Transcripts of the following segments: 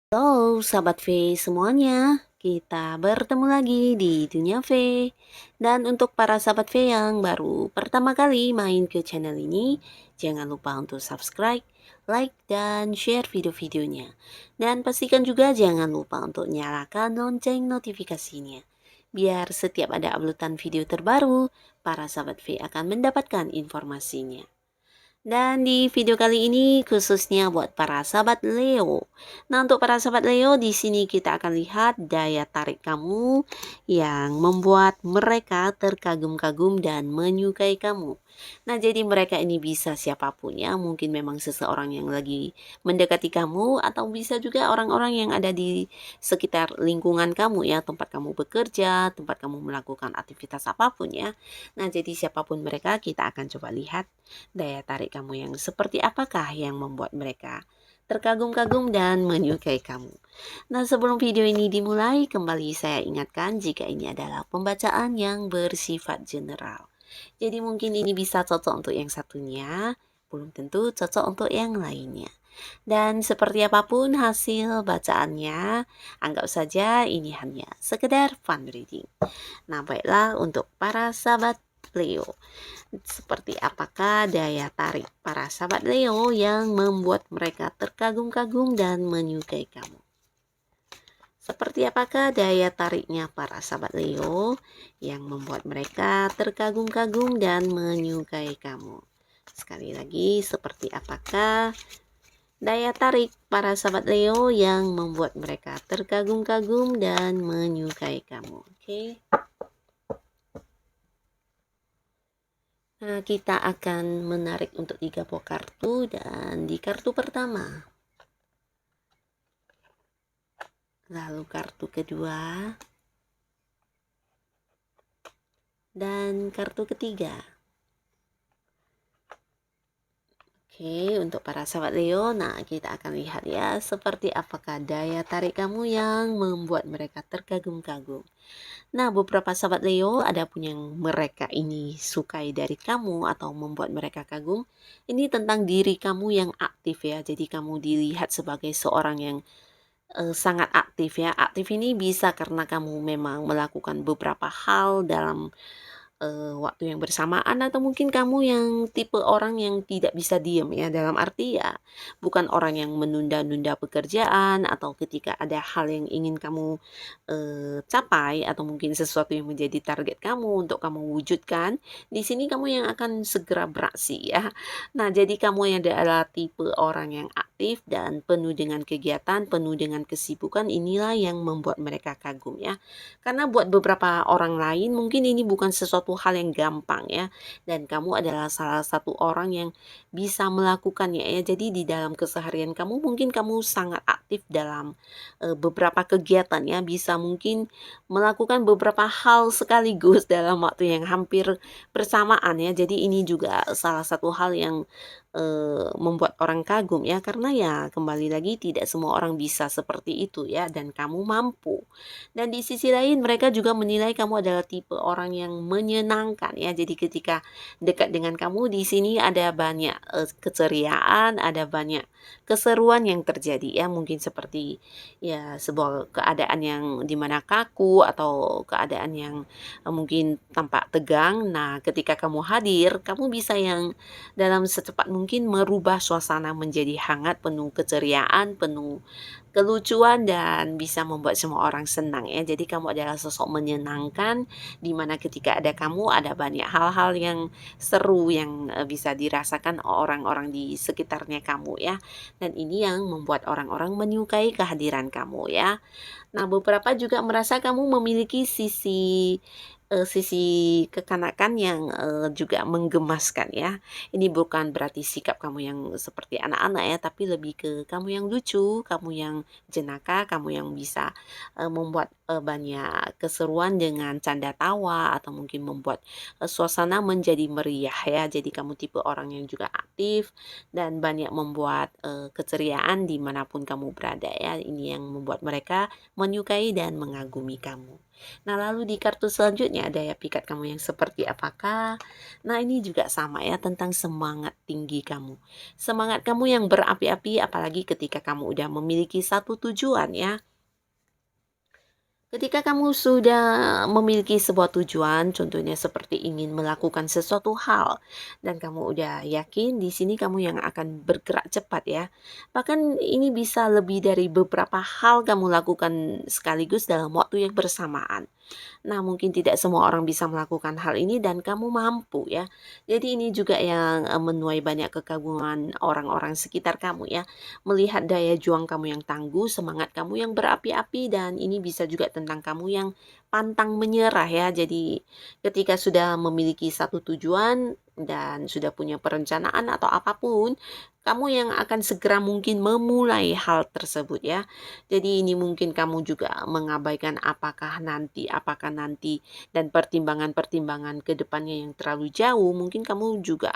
Halo sahabat V semuanya, kita bertemu lagi di Dunia V. Dan untuk para sahabat V yang baru pertama kali main ke channel ini, jangan lupa untuk subscribe, like, dan share video-videonya. Dan pastikan juga jangan lupa untuk nyalakan lonceng notifikasinya. Biar setiap ada uploadan video terbaru, para sahabat V akan mendapatkan informasinya. Dan di video kali ini khususnya buat para sahabat Leo. Nah, untuk para sahabat Leo di sini kita akan lihat daya tarik kamu yang membuat mereka terkagum-kagum dan menyukai kamu. Nah, jadi mereka ini bisa siapapun ya, mungkin memang seseorang yang lagi mendekati kamu atau bisa juga orang-orang yang ada di sekitar lingkungan kamu ya, tempat kamu bekerja, tempat kamu melakukan aktivitas apapun ya. Nah, jadi siapapun mereka kita akan coba lihat daya tarik kamu yang seperti apakah yang membuat mereka terkagum-kagum dan menyukai kamu. Nah, sebelum video ini dimulai, kembali saya ingatkan jika ini adalah pembacaan yang bersifat general. Jadi mungkin ini bisa cocok untuk yang satunya, belum tentu cocok untuk yang lainnya. Dan seperti apapun hasil bacaannya, anggap saja ini hanya sekedar fun reading. Nah, baiklah untuk para sahabat Leo. Seperti apakah daya tarik para sahabat Leo yang membuat mereka terkagum-kagum dan menyukai kamu? Seperti apakah daya tariknya para sahabat Leo yang membuat mereka terkagum-kagum dan menyukai kamu? Sekali lagi, seperti apakah daya tarik para sahabat Leo yang membuat mereka terkagum-kagum dan menyukai kamu? Oke. Nah, kita akan menarik untuk 3 buah kartu dan di kartu pertama. Lalu kartu kedua. Dan kartu ketiga. Oke, untuk para sahabat Leo, nah kita akan lihat ya seperti apakah daya tarik kamu yang membuat mereka terkagum-kagum. Nah, beberapa sahabat Leo ada pun yang mereka ini sukai dari kamu atau membuat mereka kagum. Ini tentang diri kamu yang aktif ya. Jadi kamu dilihat sebagai seorang yang sangat aktif ya. Aktif ini bisa karena kamu memang melakukan beberapa hal dalam waktu yang bersamaan atau mungkin kamu yang tipe orang yang tidak bisa diem ya, dalam arti ya bukan orang yang menunda-nunda pekerjaan atau ketika ada hal yang ingin kamu capai atau mungkin sesuatu yang menjadi target kamu untuk kamu wujudkan, di sini kamu yang akan segera beraksi ya. Nah, jadi kamu yang adalah tipe orang yang aktif dan penuh dengan kegiatan, penuh dengan kesibukan, inilah yang membuat mereka kagum ya. Karena buat beberapa orang lain mungkin ini bukan sesuatu hal yang gampang ya. Dan kamu adalah salah satu orang yang bisa melakukannya ya. Jadi di dalam keseharian kamu mungkin kamu sangat aktif dalam beberapa kegiatan ya. Bisa mungkin melakukan beberapa hal sekaligus dalam waktu yang hampir bersamaan ya. Jadi ini juga salah satu hal yang membuat orang kagum ya. Karena ya kembali lagi tidak semua orang bisa seperti itu ya. Dan kamu mampu. Dan di sisi lain mereka juga menilai kamu adalah tipe orang yang menyenangkan ya. Jadi ketika dekat dengan kamu di sini ada banyak keceriaan, ada banyak keseruan yang terjadi ya. Mungkin seperti ya sebuah keadaan yang dimana kaku atau keadaan yang mungkin tampak tegang. Nah, ketika kamu hadir, kamu bisa yang dalam secepat mungkin merubah suasana menjadi hangat, penuh keceriaan, penuh kelucuan dan bisa membuat semua orang senang ya. Jadi kamu adalah sosok menyenangkan di mana ketika ada kamu ada banyak hal-hal yang seru yang bisa dirasakan orang-orang di sekitarnya kamu ya. Dan ini yang membuat orang-orang menyukai kehadiran kamu ya. Nah, beberapa juga merasa kamu memiliki sisi kekanakan yang juga menggemaskan ya. Ini bukan berarti sikap kamu yang seperti anak-anak ya, tapi lebih ke kamu yang lucu, kamu yang jenaka, kamu yang bisa membuat banyak keseruan dengan canda tawa atau mungkin membuat suasana menjadi meriah ya. Jadi kamu tipe orang yang juga aktif dan banyak membuat keceriaan dimanapun kamu berada ya. Ini yang membuat mereka menyukai dan mengagumi kamu. Nah, lalu di kartu selanjutnya daya pikat kamu yang seperti apakah? Nah, ini juga sama ya tentang semangat tinggi kamu. Semangat kamu yang berapi-api apalagi ketika kamu udah memiliki satu tujuan ya. Ketika kamu sudah memiliki sebuah tujuan, contohnya seperti ingin melakukan sesuatu hal, dan kamu udah yakin di sini kamu yang akan bergerak cepat ya. Bahkan ini bisa lebih dari beberapa hal kamu lakukan sekaligus dalam waktu yang bersamaan. Nah, mungkin tidak semua orang bisa melakukan hal ini dan kamu mampu ya. Jadi ini juga yang menuai banyak kekaguman orang-orang sekitar kamu ya. Melihat daya juang kamu yang tangguh, semangat kamu yang berapi-api dan ini bisa juga tentang kamu yang pantang menyerah ya. Jadi ketika sudah memiliki satu tujuan dan sudah punya perencanaan atau apapun, kamu yang akan segera mungkin memulai hal tersebut ya. Jadi ini mungkin kamu juga mengabaikan apakah nanti dan pertimbangan-pertimbangan ke depannya yang terlalu jauh, mungkin kamu juga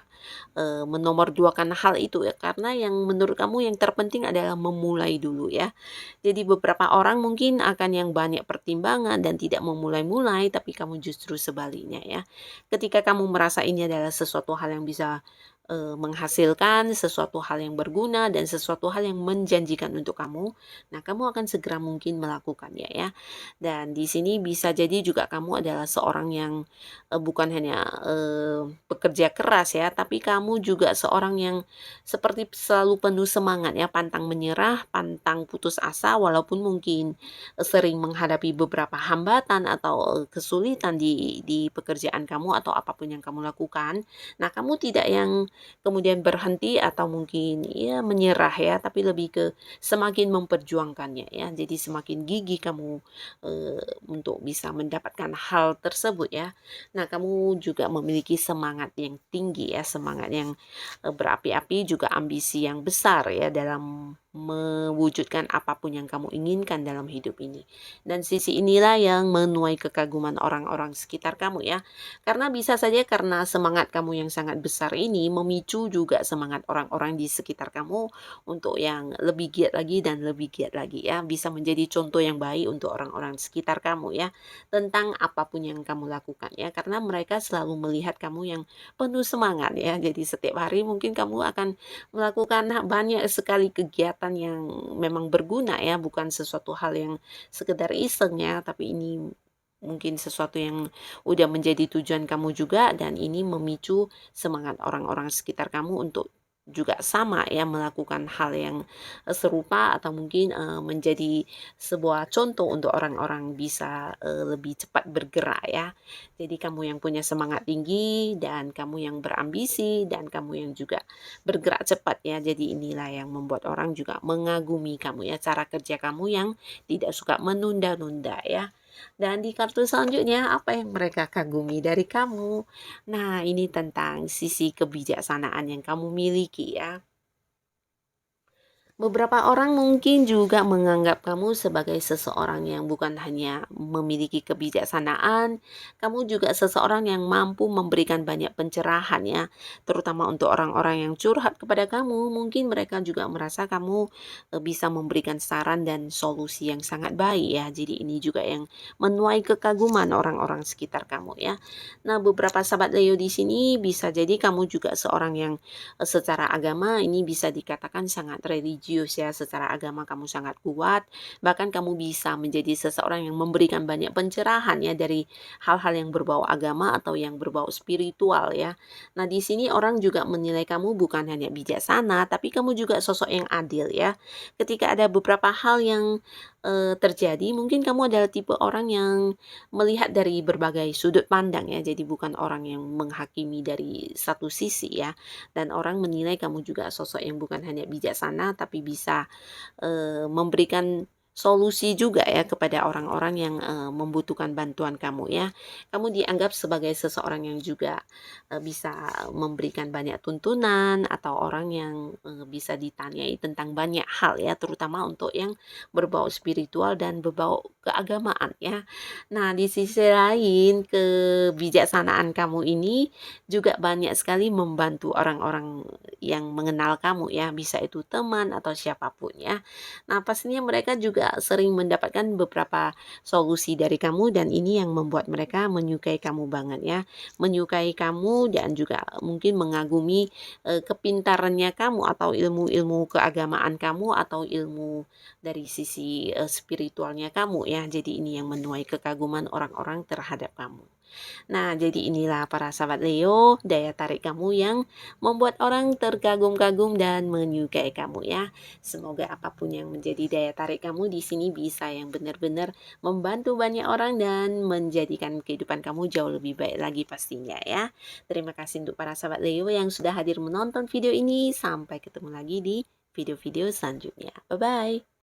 menomorduakan hal itu ya karena yang menurut kamu yang terpenting adalah memulai dulu ya. Jadi beberapa orang mungkin akan yang banyak pertimbangan dan tidak memulai-mulai tapi kamu justru sebaliknya ya. Ketika kamu merasa ini adalah sesuatu hal yang bisa menghasilkan sesuatu hal yang berguna dan sesuatu hal yang menjanjikan untuk kamu, nah kamu akan segera mungkin melakukannya ya. Dan di sini bisa jadi juga kamu adalah seorang yang bukan hanya pekerja keras ya, tapi kamu juga seorang yang seperti selalu penuh semangat ya, pantang menyerah, pantang putus asa walaupun mungkin sering menghadapi beberapa hambatan atau kesulitan di pekerjaan kamu atau apapun yang kamu lakukan. Nah, kamu tidak yang kemudian berhenti atau mungkin ya menyerah ya, tapi lebih ke semakin memperjuangkannya ya. Jadi semakin gigih kamu untuk bisa mendapatkan hal tersebut ya. Nah, kamu juga memiliki semangat yang tinggi ya, semangat yang berapi-api, juga ambisi yang besar ya dalam mewujudkan apapun yang kamu inginkan dalam hidup ini. Dan sisi inilah yang menuai kekaguman orang-orang sekitar kamu ya. Karena bisa saja karena semangat kamu yang sangat besar ini memicu juga semangat orang-orang di sekitar kamu untuk yang lebih giat lagi dan lebih giat lagi ya. Bisa menjadi contoh yang baik untuk orang-orang sekitar kamu ya tentang apapun yang kamu lakukan ya. Karena mereka selalu melihat kamu yang penuh semangat ya. Jadi setiap hari mungkin kamu akan melakukan banyak sekali kegiatan yang memang berguna ya, bukan sesuatu hal yang sekedar iseng ya, tapi ini mungkin sesuatu yang udah menjadi tujuan kamu juga dan ini memicu semangat orang-orang sekitar kamu untuk juga sama ya melakukan hal yang serupa atau mungkin menjadi sebuah contoh untuk orang-orang bisa lebih cepat bergerak ya. Jadi kamu yang punya semangat tinggi dan kamu yang berambisi dan kamu yang juga bergerak cepat ya. Jadi inilah yang membuat orang juga mengagumi kamu ya, cara kerja kamu yang tidak suka menunda-nunda ya. Dan di kartu selanjutnya, apa yang mereka kagumi dari kamu? Nah, ini tentang sisi kebijaksanaan yang kamu miliki ya. Beberapa orang mungkin juga menganggap kamu sebagai seseorang yang bukan hanya memiliki kebijaksanaan, kamu juga seseorang yang mampu memberikan banyak pencerahan ya, terutama untuk orang-orang yang curhat kepada kamu. Mungkin mereka juga merasa kamu bisa memberikan saran dan solusi yang sangat baik ya. Jadi ini juga yang menuai kekaguman orang-orang sekitar kamu ya. Nah, beberapa sahabat Leo di sini bisa jadi kamu juga seorang yang secara agama ini bisa dikatakan sangat religius ya, secara agama kamu sangat kuat, bahkan kamu bisa menjadi seseorang yang memberikan banyak pencerahan ya dari hal-hal yang berbau agama atau yang berbau spiritual ya. Nah, di sini orang juga menilai kamu bukan hanya bijaksana, tapi kamu juga sosok yang adil ya. Ketika ada beberapa hal yang terjadi, mungkin kamu adalah tipe orang yang melihat dari berbagai sudut pandang ya, jadi bukan orang yang menghakimi dari satu sisi ya. Dan orang menilai kamu juga sosok yang bukan hanya bijaksana tapi bisa memberikan solusi juga ya kepada orang-orang yang membutuhkan bantuan kamu ya. Kamu dianggap sebagai seseorang yang juga bisa memberikan banyak tuntunan atau orang yang bisa ditanyai tentang banyak hal ya, terutama untuk yang berbau spiritual dan berbau keagamaan ya. Nah, di sisi lain kebijaksanaan kamu ini juga banyak sekali membantu orang-orang yang mengenal kamu ya, bisa itu teman atau siapapun ya. Nah, pastinya mereka juga juga sering mendapatkan beberapa solusi dari kamu dan ini yang membuat mereka menyukai kamu banget ya. Menyukai kamu dan juga mungkin mengagumi, kepintarannya kamu atau ilmu-ilmu keagamaan kamu atau ilmu dari sisi, spiritualnya kamu ya. Jadi ini yang menuai kekaguman orang-orang terhadap kamu. Nah, jadi inilah para sahabat Leo, daya tarik kamu yang membuat orang terkagum-kagum dan menyukai kamu ya. Semoga apapun yang menjadi daya tarik kamu di sini bisa yang benar-benar membantu banyak orang dan menjadikan kehidupan kamu jauh lebih baik lagi pastinya ya. Terima kasih untuk para sahabat Leo yang sudah hadir menonton video ini. Sampai ketemu lagi di video-video selanjutnya. Bye-bye.